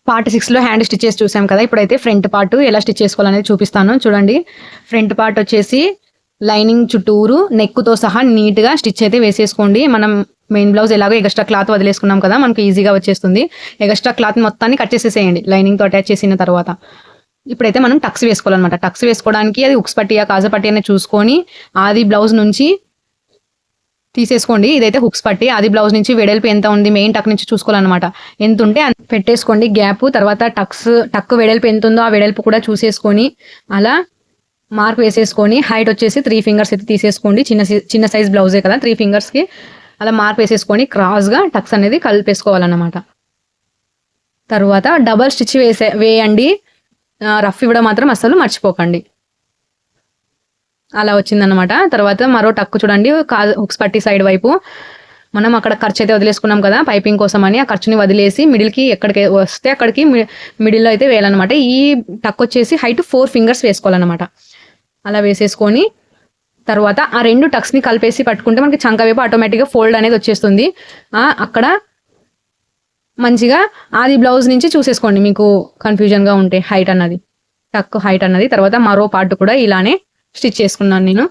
Part 6లో hand stitches చూసాం కదా. ఇప్పుడైతే ఫ్రంట్ పార్ట్ ఎలా స్టిచ్ చేసుకోవాలనేది చూపిస్తాను చూడండి. ఫ్రంట్ పార్ట్ వచ్చేసి లైనింగ్ చుట్టూరు నెక్తో సహా నీట్గా స్టిచ్ అయితే వేసేసుకోండి. మనం మెయిన్ బ్లౌజ్ ఎలాగో ఎక్స్ట్రా క్లాత్ వదిలేసుకున్నాం కదా, మనకు ఈజీగా వచ్చేస్తుంది. ఎక్స్ట్రా క్లాత్ మొత్తాన్ని కట్ చేసేసేయండి లైనింగ్తో అటాచ్ చేసిన తర్వాత. ఇప్పుడైతే మనం టక్స్ వేసుకోవాలన్నమాట. టక్స్ వేసుకోవడానికి అది ఉక్స్ పట్టియా కాజా పట్టి అనేది చూసుకొని ఆది బ్లౌజ్ నుంచి తీసేసుకోండి. ఇదైతే హుక్స్ పట్టి ఆది బ్లౌజ్ నుంచి వెడల్పు ఎంత ఉంది మెయిన్ టక్ నుంచి చూసుకోవాలన్నమాట. ఎంత ఉంటే పెట్టేసుకోండి గ్యాప్. తర్వాత టక్ వెడల్పు ఎంత ఉందో ఆ వెడల్పు కూడా చూసేసుకొని అలా మార్క్ వేసేసుకొని హైట్ వచ్చేసి 3 ఫింగర్స్ అయితే తీసేసుకోండి. చిన్న సైజ్ బ్లౌజే కదా, 3 ఫింగర్స్కి అలా మార్క్ వేసేసుకొని క్రాస్గా టక్స్ అనేది కలిపేసుకోవాలన్నమాట. తర్వాత డబల్ స్టిచ్ వేయండి. రఫ్ ఇవ్వడం మాత్రం అస్సలు మర్చిపోకండి. అలా వచ్చిందనమాట. తర్వాత మరో టక్కు చూడండి, హుక్స్ పట్టి సైడ్ వైపు మనం అక్కడ ఖర్చు అయితే వదిలేసుకున్నాం కదా పైపింగ్ కోసం అని, ఆ ఖర్చుని వదిలేసి మిడిల్కి ఎక్కడికి వస్తే అక్కడికి మిడిల్లో అయితే వేయాలన్నమాట. ఈ టక్ వచ్చేసి హైట్ 4 ఫింగర్స్ వేసుకోవాలన్నమాట. అలా వేసేసుకొని తర్వాత ఆ 2 టక్స్ని కలిపేసి పట్టుకుంటే మనకి చంక వైపు ఆటోమేటిక్గా ఫోల్డ్ అనేది వచ్చేస్తుంది. అక్కడ మంచిగా ఆది బ్లౌజ్ నుంచి చూసేసుకోండి మీకు కన్ఫ్యూజన్గా ఉంటే హైట్ అన్నది, టక్ హైట్ అన్నది. తర్వాత మరో పార్ట్ కూడా ఇలానే స్టిచ్ చేసుకున్నాను నేను.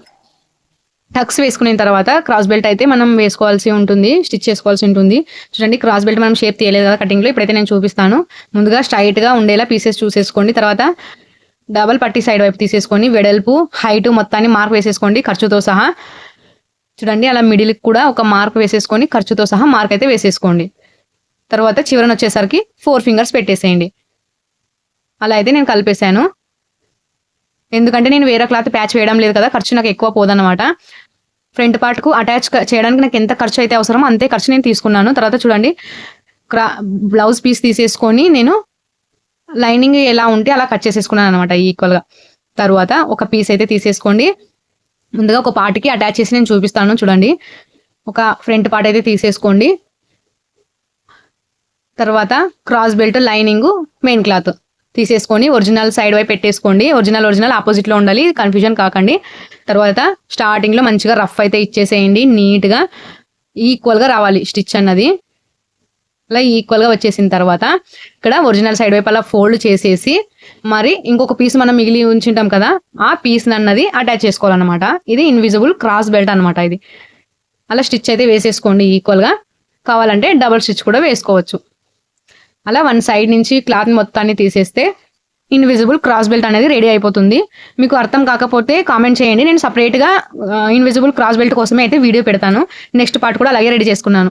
టక్స్ వేసుకున్న తర్వాత క్రాస్ బెల్ట్ అయితే మనం వేసుకోవాల్సి ఉంటుంది, స్టిచ్ చేసుకోవాల్సి ఉంటుంది. చూడండి క్రాస్ బెల్ట్ మనం షేప్ తీయలేదు కదా కటింగ్లో, ఇప్పుడైతే నేను చూపిస్తాను. ముందుగా స్ట్రైట్గా ఉండేలా పీసెస్ చూసేసుకోండి. తర్వాత డబల్ పట్టి సైడ్ వైపు తీసేసుకొని వెడల్పు హైట్ మొత్తాన్ని మార్క్ వేసేసుకోండి ఖర్చుతో సహా. చూడండి అలా మిడిల్కి కూడా ఒక మార్క్ వేసేసుకొని ఖర్చుతో సహా మార్క్ అయితే వేసేసుకోండి. తర్వాత చివరన వచ్చేసరికి 4 ఫింగర్స్ పెట్టేసేయండి. అలా అయితే నేను కలిపేశాను. ఎందుకంటే నేను వేరే క్లాత్ ప్యాచ్ వేయడం లేదు కదా, ఖర్చు నాకు ఎక్కువ పోదన్నమాట. ఫ్రంట్ పార్ట్కు అటాచ్ చేయడానికి నాకు ఎంత ఖర్చు అయితే అవసరమో అంతే ఖర్చు నేను తీసుకున్నాను. తర్వాత చూడండి బ్లౌజ్ పీస్ తీసేసుకొని నేను లైనింగ్ ఎలా ఉంటే అలా కట్ చేసేసుకున్నాను అనమాట ఈక్వల్గా. తర్వాత ఒక పీస్ అయితే తీసేసుకోండి. ముందుగా ఒక పార్ట్కి అటాచ్ చేసి నేను చూపిస్తాను చూడండి. ఒక ఫ్రంట్ పార్ట్ అయితే తీసేసుకోండి. తర్వాత cross belt lining main cloth తీసేసుకొని ఒరిజినల్ సైడ్ వైపు పెట్టేసుకోండి. ఒరిజినల్ ఆపోజిట్లో ఉండాలి, కన్ఫ్యూజన్ కాకండి. తర్వాత స్టార్టింగ్లో మంచిగా రఫ్ అయితే ఇచ్చేసేయండి. నీట్గా ఈక్వల్గా రావాలి స్టిచ్ అన్నది. అలా ఈక్వల్గా వచ్చేసిన తర్వాత ఇక్కడ ఒరిజినల్ సైడ్ వైపు అలా ఫోల్డ్ చేసేసి మరి ఇంకొక పీస్ మనం మిగిలి ఉంచుంటాం కదా, ఆ పీస్ అన్నది అటాచ్ చేసుకోవాలన్నమాట. ఇది ఇన్విజిబుల్ క్రాస్ బెల్ట్ అనమాట. ఇది అలా స్టిచ్ అయితే వేసేసుకోండి ఈక్వల్గా. కావాలంటే డబల్ స్టిచ్ కూడా వేసుకోవచ్చు. అలా 1 సైడ్ నుంచి క్లాత్ మొత్తాన్ని తీసేస్తే ఇన్విజిబుల్ క్రాస్ బెల్ట్ అనేది రెడీ అయిపోతుంది. మీకు అర్థం కాకపోతే కామెంట్ చేయండి, నేను సపరేట్గా ఇన్విజిబుల్ క్రాస్ బెల్ట్ కోసమే అయితే వీడియో పెడతాను. నెక్స్ట్ పార్ట్ కూడా అలాగే రెడీ చేసుకున్నాను.